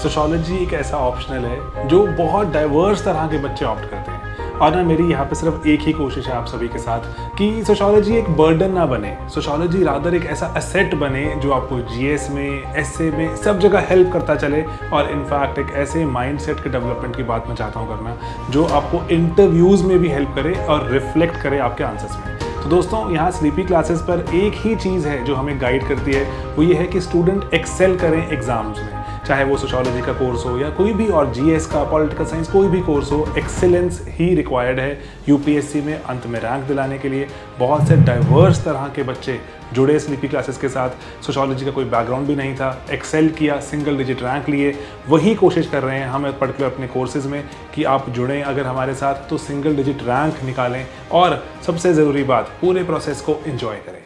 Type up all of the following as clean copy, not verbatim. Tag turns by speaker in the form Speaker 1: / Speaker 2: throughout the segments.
Speaker 1: Sociology एक ऐसा optional है जो बहुत डाइवर्स तरह के बच्चे ऑप्ट करते हैं। और ना मेरी यहाँ पे सिर्फ एक ही कोशिश है आप सभी के साथ कि सोशियोलॉजी एक बर्डन ना बने, सोशियोलॉजी रादर एक ऐसा एसेट बने जो आपको जीएस में, एसए में, सब जगह हेल्प करता चले। और इनफैक्ट एक ऐसे माइंडसेट के डेवलपमेंट की बात मैं चाहता हूँ करना जो आपको इंटरव्यूज़ में भी हेल्प करे और रिफ्लेक्ट करे आपके आंसर्स में। तो दोस्तों यहाँ स्लीपी क्लासेस पर एक ही चीज़ है जो हमें गाइड करती है, वो ये है कि स्टूडेंट एक्सेल करें एग्जाम्स में, चाहे वो सोशियोलॉजी का कोर्स हो या कोई भी और जीएस का, पॉलिटिकल साइंस, कोई भी कोर्स हो। एक्सेलेंस ही रिक्वायर्ड है यूपीएससी में अंत में रैंक दिलाने के लिए। बहुत से डाइवर्स तरह के बच्चे जुड़े स्लीपी क्लासेस के साथ। सोशियोलॉजी का कोई बैकग्राउंड भी नहीं था, एक्सेल किया, सिंगल डिजिट रैंक लिए। वही कोशिश कर रहे हैं हम पर्टिकुलर अपने कोर्सेज में कि आप जुड़ें अगर हमारे साथ तो सिंगल डिजिट रैंक निकालें और सबसे ज़रूरी बात, पूरे प्रोसेस को एंजॉय करें।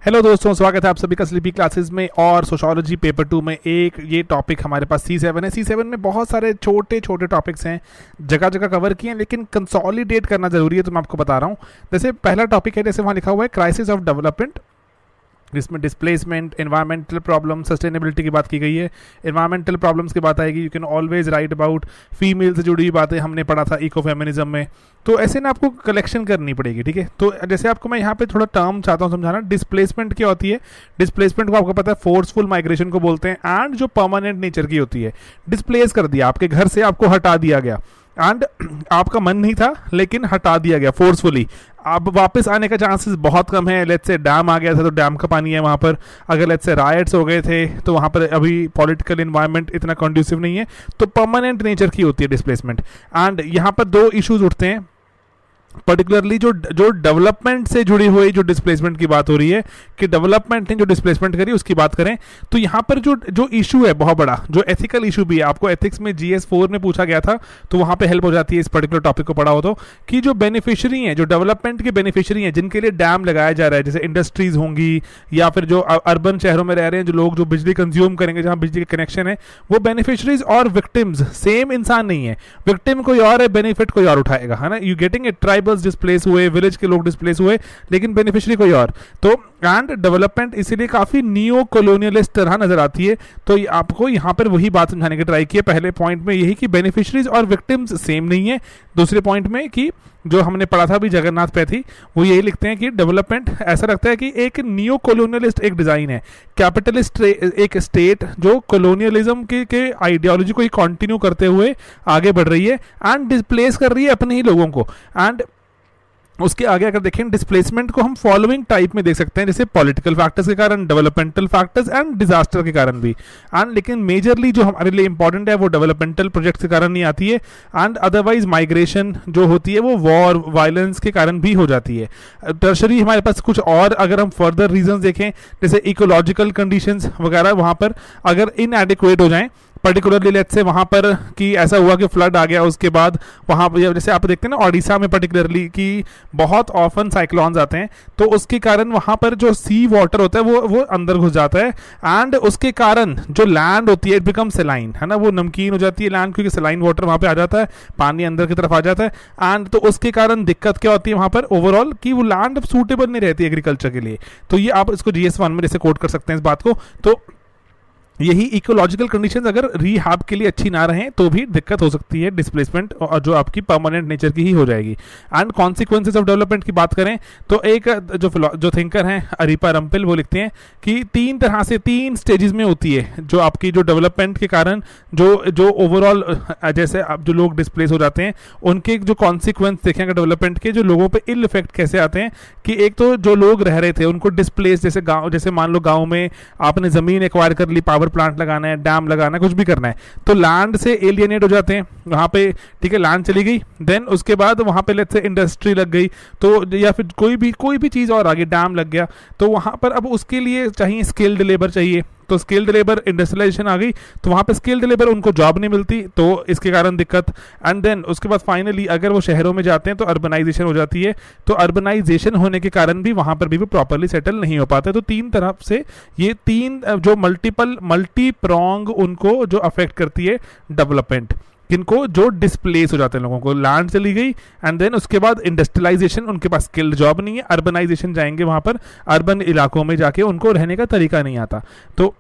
Speaker 2: हेलो दोस्तों, स्वागत है आप सभी का स्लीपी क्लासेस में। और सोशियोलॉजी पेपर 2 में एक ये टॉपिक हमारे पास C7 है। C7 में बहुत सारे छोटे छोटे टॉपिक्स हैं, जगह जगह कवर किए हैं, लेकिन कंसोलिडेट करना जरूरी है, तो मैं आपको बता रहा हूँ। जैसे पहला टॉपिक है, जैसे वहाँ लिखा हुआ है क्राइसिस ऑफ डेवलपमेंट, जिसमें डिस्प्लेसमेंट, एनवायरमेंटल प्रॉब्लम, सस्टेनेबिलिटी की बात की गई है। एनवायरमेंटल प्रॉब्लम्स की बात आएगी, you can always right about female से जुड़ी हुई बातें हमने पढ़ा था इको फेमिनिज्म में। तो ऐसे ना आपको कलेक्शन करनी पड़ेगी, ठीक है। तो जैसे आपको मैं यहाँ पे थोड़ा टर्म चाहता हूँ समझाना। डिस्प्लेसमेंट क्या होती है? डिस्प्लेसमेंट को आपको पता है फोर्सफुल माइग्रेशन को बोलते हैं, एंड जो परमानेंट नेचर की होती है। डिस्प्लेस कर दिया, आपके घर से आपको हटा दिया गया, एंड आपका मन नहीं था लेकिन हटा दिया गया फोर्सफुली। अब वापस आने का चांसेस बहुत कम है। लेट्स से डैम आ गया था तो डैम का पानी है वहाँ पर। अगर लेट्स से राइट्स हो गए थे तो वहाँ पर अभी पॉलिटिकल इन्वायरमेंट इतना कंड्यूसिव नहीं है। तो परमानेंट नेचर की होती है डिस्प्लेसमेंट। एंड यहाँ पर दो इश्यूज उठते हैं, पर्टिकुलरली जो डेवलपमेंट से जुड़ी हुई जो डिस्प्लेसमेंट की बात हो रही है कि डेवलपमेंट ने जो डिस्प्लेसमेंट करी उसकी बात करें तो यहाँ पर जो इशू है बहुत बड़ा, जो एथिकल इशू भी है, आपको एथिक्स में GS 4 में पूछा गया था तो वहाँ पे हेल्प हो जाती है इस पर्टिकुलर टॉपिक को पढ़ा हो तो, कि जो बेनिफिशियरी हैं, जो डेवलपमेंट के बेनिफिशियरी हैं, जिनके लिए डैम लगाया जा रहा है, जैसे इंडस्ट्रीज होंगी या फिर जो अर्बन शहरों में रह रहे हैं जो लोग, जो बिजली कंज्यूम करेंगे, जहाँ बिजली के कनेक्शन है, वो बेनिफिशरीज और विक्टिम्स सेम इंसान नहीं है। विक्टिम कोई और है, बेनिफिट कोई और उठाएगा, है ना। You getting it. Tribals displace हुए, विलेज के लोग डिस्प्लेस हुए, लेकिन बेनिफिशियरी कोई और। तो एंड डेवलपमेंट इसीलिए काफी नियो कॉलोनियलिस्ट तरह नजर आती है। तो आपको यहाँ पर वही बात समझाने की ट्राई की है पहले पॉइंट में, यही कि बेनिफिशरीज और विक्टिम्स सेम नहीं है। दूसरे पॉइंट में कि जो हमने पढ़ा था भी जगन्नाथ पैथी, वो यही लिखते हैं कि डेवलपमेंट ऐसा लगता है कि एक नियो कॉलोनियलिस्ट एक डिजाइन है, कैपिटलिस्ट एक स्टेट जो कॉलोनियलिज्म के आइडियोलॉजी को ही कंटिन्यू करते हुए आगे बढ़ रही है एंड डिस्प्लेस कर रही है अपने ही लोगों को। एंड उसके आगे अगर देखें डिस्प्लेसमेंट को हम फॉलोइंग टाइप में देख सकते हैं, जैसे पॉलिटिकल फैक्टर्स के कारण, डेवलपमेंटल फैक्टर्स एंड डिजास्टर के कारण भी। एंड लेकिन मेजरली जो हमारे लिए इंपॉर्टेंट है वो डेवलपमेंटल प्रोजेक्ट्स के कारण नहीं आती है, एंड अदरवाइज माइग्रेशन जो होती है वो वॉर, वायलेंस के कारण भी हो जाती है। टर्शरी हमारे पास कुछ और अगर हम फर्दर रीजंस देखें, जैसे इकोलॉजिकल कंडीशंस वगैरह वहाँ पर अगर इनएडिक्वेट हो जाएं, पर्टिकुलरली लेट्स से वहाँ पर कि ऐसा हुआ कि फ्लड आ गया, उसके बाद वहाँ पर जैसे आप देखते हैं ना ओडिशा में पर्टिकुलरली कि बहुत ऑफन साइक्लोन्स आते हैं, तो उसके कारण वहाँ पर जो सी वाटर होता है वो अंदर घुस जाता है, एंड उसके कारण जो लैंड होती है इट बिकम सेलाइन, है ना, वो नमकीन हो जाती है लैंड, क्योंकि सेलाइन वाटर वहाँ पे आ जाता है, पानी अंदर की तरफ आ जाता है। एंड तो उसके कारण दिक्कत क्या होती है वहाँ पर ओवरऑल कि वो लैंड सूटेबल नहीं रहती एग्रीकल्चर के लिए। तो ये आप इसको GS 1 में जैसे कोट कर सकते हैं इस बात को। तो यही इकोलॉजिकल कंडीशंस अगर रीहैब के लिए अच्छी ना रहें तो भी दिक्कत हो सकती है डिस्प्लेसमेंट, और जो आपकी परमानेंट नेचर की ही हो जाएगी। एंड कॉन्सिक्वेंसेज ऑफ डेवलपमेंट की बात करें तो एक जो थिंकर हैं अरीपा रंपिल, वो लिखते हैं कि तीन तरह से, तीन स्टेजेस में होती है जो आपकी जो डेवलपमेंट के कारण जो ओवरऑल जैसे अब जो लोग डिस्प्लेस हो जाते हैं उनके जो कॉन्सिक्वेंस देखेंगे डेवलपमेंट के, जो लोगों पे इल इफेक्ट कैसे आते हैं, कि एक तो जो लोग रह रहे थे उनको डिस्प्लेस, जैसे गाँव, जैसे मान लो गाँव में आपने ज़मीन एक्वायर कर ली, पावर प्लांट लगाना है, डैम लगाना है, कुछ भी करना है, तो लैंड से एलियनेट हो जाते हैं वहाँ पे, ठीक है, लैंड चली गई, देन उसके बाद वहाँ पे लेट्स से इंडस्ट्री लग गई, तो या फिर कोई भी चीज़ और आगे, डैम लग गया, तो वहाँ पर अब उसके लिए चाहिए स्किल्ड लेबर चाहिए, तो स्किल्ड लेबर, इंडस्ट्रियलाइजेशन आ गई तो वहाँ पे स्किल्ड लेबर उनको जॉब नहीं मिलती, तो इसके कारण दिक्कत। एंड देन उसके बाद फाइनली अगर वो शहरों में जाते हैं तो अर्बनाइजेशन हो जाती है, तो अर्बनाइजेशन होने के कारण भी वहाँ पर भी वो प्रॉपरली सेटल नहीं हो पाते। तो तीन तरफ से ये तीन जो मल्टी प्रॉन्ग उनको जो अफेक्ट करती है डेवलपमेंट, किनको जो डिस्प्लेस हो जाते हैं, लोगों को लैंड चली गई, एंड देन उसके बाद इंडस्ट्रियलाइजेशन, उनके पास स्किल्ड जॉब नहीं है, अर्बनाइजेशन जाएंगे वहाँ पर, अर्बन इलाकों में जाके उनको रहने का तरीका नहीं आता। तो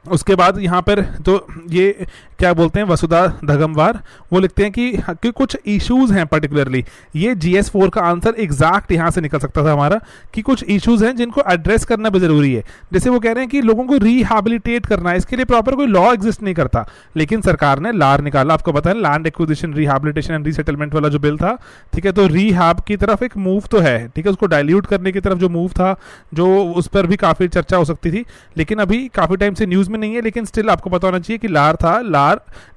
Speaker 2: उसके बाद यहाँ पर तो ये क्या बोलते हैं वसुधा धगमवार, वो लिखते हैं कि कुछ इश्यूज हैं पर्टिकुलरली, ये GS4 का आंसर एग्जैक्ट यहाँ से निकल सकता था हमारा, कि कुछ इश्यूज हैं जिनको एड्रेस करना भी जरूरी है। जैसे वो कह रहे हैं कि लोगों को रिहैबिलिटेट करना है, इसके लिए प्रॉपर कोई लॉ एग्जिस्ट नहीं करता, लेकिन सरकार ने लार निकाला। आपको पता है land acquisition rehabilitation and resettlement वाला जो बिल था, ठीक है, तो रिहैब की तरफ एक मूव तो है, ठीक है, उसको डाइल्यूट करने की तरफ जो मूव था, जो उस पर भी काफ़ी चर्चा हो सकती थी, लेकिन अभी काफ़ी टाइम से न्यूज़ में नहीं है। लेकिन स्टिल आपको पता होना चाहिए कि लार था, लार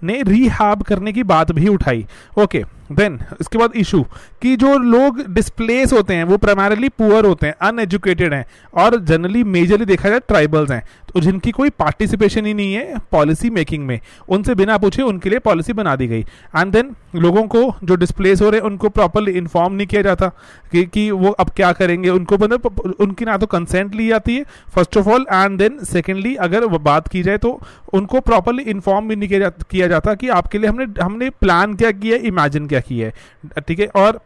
Speaker 2: ने रिहैब करने की बात भी उठाई। ओके, देन इसके बाद इशू कि जो लोग डिस्प्लेस होते हैं वो प्राइमरली पुअर होते हैं, अनएजुकेटेड हैं, और जनरली मेजरली देखा जाए ट्राइबल्स हैं, तो जिनकी कोई पार्टिसिपेशन ही नहीं है पॉलिसी मेकिंग में, उनसे बिना पूछे उनके लिए पॉलिसी बना दी गई। एंड देन लोगों को जो डिस्प्लेस हो रहे हैं उनको प्रॉपरली इन्फॉर्म नहीं किया जाता कि वो अब क्या करेंगे, उनको मतलब उनकी ना तो कंसेंट ली जाती है first of all, and then secondly अगर बात की जाए तो उनको प्रॉपरली इन्फॉर्म भी नहीं किया जाता कि आपके लिए हमने प्लान क्या किया है, इमेजिन क्या किया है, ठीक है। और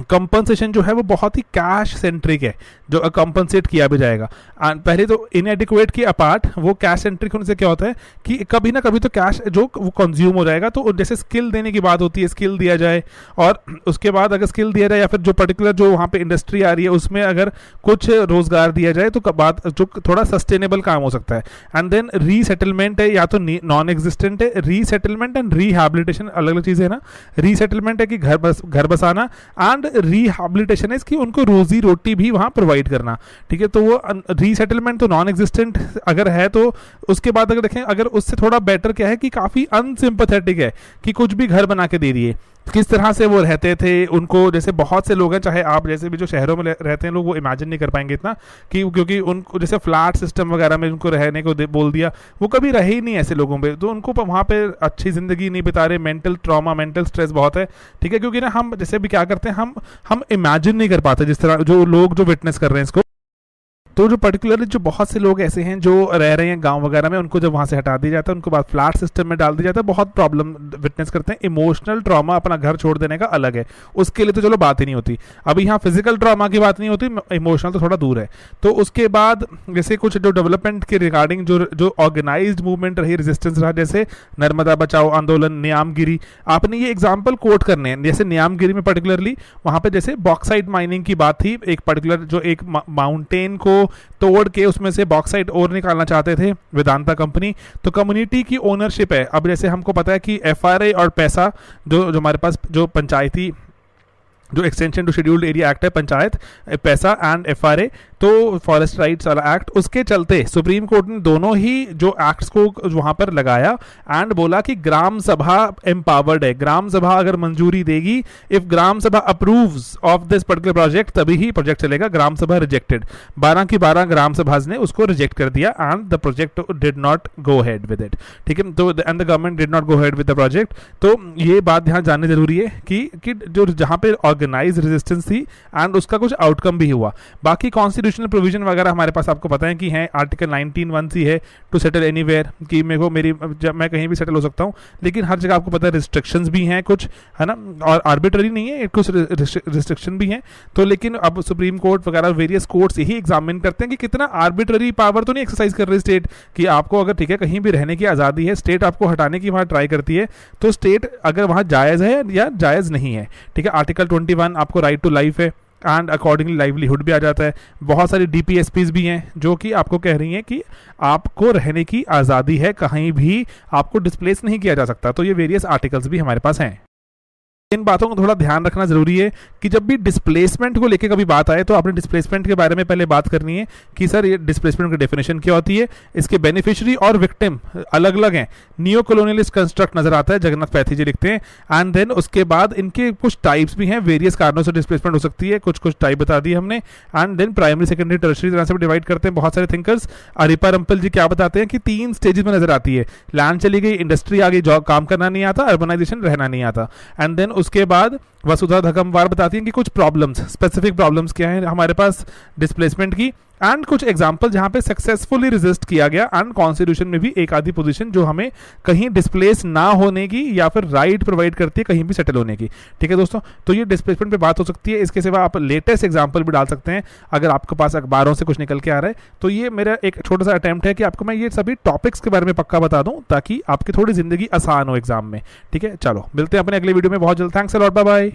Speaker 2: कंपनसेशन जो है वो बहुत ही कैश सेंट्रिक है, जो कंपनसेट किया भी जाएगा। पहले तो इनएडिक्वेट के अपार्ट वो कैश सेंट्रिक होने से क्या होता है कि कभी ना कभी तो कैश जो वो कंज्यूम हो जाएगा, तो जैसे स्किल देने की बात होती है, स्किल दिया जाए, और उसके बाद अगर स्किल दिया जाए या फिर जो पर्टिकुलर जो वहाँ पे इंडस्ट्री आ रही है उसमें अगर कुछ रोजगार दिया जाए तो बात जो थोड़ा सस्टेनेबल काम हो सकता है। एंड देन रीसेटलमेंट है या तो नॉन एग्जिस्टेंट है, रीसेटलमेंट एंड रीहैबिलिटेशन अलग अलग चीज़ें है ना। रीसेटलमेंट है कि घर बसाना, एंड रिहैबिलिटेशन है इसकी उनको रोजी रोटी भी वहां प्रोवाइड करना, ठीक है। तो वो रीसेटलमेंट तो नॉन एग्जिस्टेंट अगर है, तो उसके बाद अगर देखें अगर उससे थोड़ा बेटर क्या है कि काफी अनसिंपैथेटिक है कि कुछ भी घर बना के दे दिए, किस तरह से वो रहते थे उनको, जैसे बहुत से लोग हैं, चाहे आप जैसे भी जो शहरों में रहते हैं लोग, वो इमेजिन नहीं कर पाएंगे इतना कि क्योंकि उनको जैसे फ्लैट सिस्टम वगैरह में उनको रहने को बोल दिया, वो कभी रहे ही नहीं ऐसे लोगों पे, तो उनको वहाँ पे अच्छी ज़िंदगी नहीं बिता रहे, मेंटल ट्रॉमा, मेंटल स्ट्रेस बहुत है, ठीक है। क्योंकि ना हम जैसे भी क्या करते हैं, हम इमेजिन नहीं कर पाते जिस तरह जो लोग जो विटनेस कर रहे हैं इसको। तो जो पर्टिकुलरली जो बहुत से लोग ऐसे हैं जो रह रहे हैं गांव वगैरह में, उनको जब वहाँ से हटा दिया जाता है, उनको बाद फ्लैट सिस्टम में डाल दिया जाता है, बहुत प्रॉब्लम विटनेस करते हैं। इमोशनल ट्रॉमा अपना घर छोड़ देने का अलग है, उसके लिए तो चलो बात ही नहीं होती। अभी यहाँ फिजिकल ट्रॉमा की बात नहीं होती, इमोशनल तो थोड़ा दूर है। तो उसके बाद जैसे कुछ जो डेवलपमेंट के रिगार्डिंग जो ऑर्गेनाइज्ड मूवमेंट रही, रेजिस्टेंस रहा, जैसे नर्मदा बचाओ आंदोलन, न्यामगिरी, आपने ये एग्जाम्पल कोट करने हैं। जैसे न्यामगिरी में पर्टिकुलरली वहाँ पे जैसे बॉक्साइट माइनिंग की बात थी, एक पर्टिकुलर जो एक माउंटेन को तोड़ के उसमें से बॉक्साइट और निकालना चाहते थे वेदांता कंपनी, तो कम्युनिटी की ओनरशिप है। अब जैसे हमको पता है कि FRA और पैसा जो हमारे पास जो पंचायती जो extension to scheduled area act है, पंचायत पैसा एंड FRA, तो फॉरेस्ट राइट्स वाला एक्ट, उसके चलते सुप्रीम कोर्ट ने दोनों ही जो एक्ट्स को वहां पर लगाया एंड बोला कि ग्राम सभा एम्पावर्ड है, ग्राम सभा अगर मंजूरी देगी, इफ ग्राम सभा approves of this particular project तभी ही प्रोजेक्ट चलेगा। ग्राम सभा रिजेक्टेड, 12 की 12 ग्राम सभा ने उसको रिजेक्ट कर दिया and the project did not go head with it, ठीक है। तो and the government did not go head with the project. तो ये बात ध्यान जाननी जरूरी है कि जो जहां पे ऑर्गेनाइज रेजिस्टेंस थी एंड उसका कुछ आउटकम भी हुआ। बाकी कॉन्स्टिट्यूशनल प्रोविजन वगैरह हमारे पास आपको पता है कि है, आर्टिकल 19(1)(c) है टू सेटल एनीवेयर, कि मैं कहीं भी सेटल हो सकता हूं, लेकिन हर जगह आपको पता है रिस्ट्रिक्शंस भी हैं कुछ, है ना, और आर्बिट्ररी नहीं है, कुछ रिस्ट्रिक्शन भी हैं। तो लेकिन अब सुप्रीम कोर्ट वगैरह वेरियस कोर्ट्स यही एग्जामिन करते हैं कि कितना आर्बिट्ररी पावर तो नहीं एक्सरसाइज कर रही स्टेट, कि आपको अगर ठीक है कहीं भी रहने की आज़ादी है, स्टेट आपको हटाने की वहाँ ट्राई करती है, तो स्टेट अगर वहाँ जायज़ है या जायज़ नहीं है, ठीक है। आर्टिकल 21 आपको राइट टू लाइफ है एंड अकॉर्डिंगली लाइवलीहुड भी आ जाता है। बहुत सारी DPSPs भी हैं जो कि आपको कह रही हैं कि आपको रहने की आज़ादी है, कहीं भी आपको डिस्प्लेस नहीं किया जा सकता। तो ये वेरियस आर्टिकल्स भी हमारे पास हैं। इन बातों को थोड़ा ध्यान रखना जरूरी है कि जब भी डिस्प्लेसमेंट को लेकर कभी बात आए तो आपने डिस्प्लेसमेंट के बारे में पहले बात करनी है कि सर ये डिस्प्लेसमेंट की डेफिनेशन क्या होती है, इसके बेनिफिशियरी और विक्टिम अलग अलग हैं। नियो कॉलोनियलिस्ट कंस्ट्रक्ट नजर आता है, जगन्नाथ पैथी जी लिखते हैं, एंड देन उसके बाद इनके कुछ टाइप्स भी हैं, वेरियस कारणों से डिस्प्लेसमेंट हो सकती है, कुछ टाइप बता दिए हमने, and then primary secondary tertiary तरह से भी डिवाइड करते हैं बहुत सारे थिंकर्स। अरिपा रंपल जी क्या बताते हैं कि 3 स्टेजेस में नजर आती है, लैंड चली गई, इंडस्ट्री आ गई, जॉब काम करना नहीं आता, अर्बनाइजेशन रहना नहीं आता, एंड देन उसके बाद वसुधा धगमवार बताती हैं कि कुछ प्रॉब्लम्स, स्पेसिफिक प्रॉब्लम्स क्या हैं हमारे पास डिस्प्लेसमेंट की, एंड कुछ एग्जाम्पल जहां पे सक्सेसफुली रेजिस्ट किया गया, एंड कॉन्स्टिट्यूशन में भी एक आधी पोजीशन जो हमें कहीं डिस्प्लेस ना होने की या फिर राइट प्रोवाइड करती है कहीं भी सेटल होने की। ठीक है दोस्तों, तो ये डिस्प्लेसमेंट पे बात हो सकती है। इसके सिवा आप लेटेस्ट एग्जाम्पल भी डाल सकते हैं अगर आपके पास अखबारों से कुछ निकल के आ रहा है। तो ये मेरा एक छोटा सा अटेम्प्ट है कि आपको मैं ये सभी टॉपिक्स के बारे में पक्का बता दूं ताकि आपकी थोड़ी जिंदगी आसान हो एग्जाम में। ठीक है, चलो मिलते हैं अपने अगले वीडियो में बहुत जल्द। Thanks a lot, bye bye.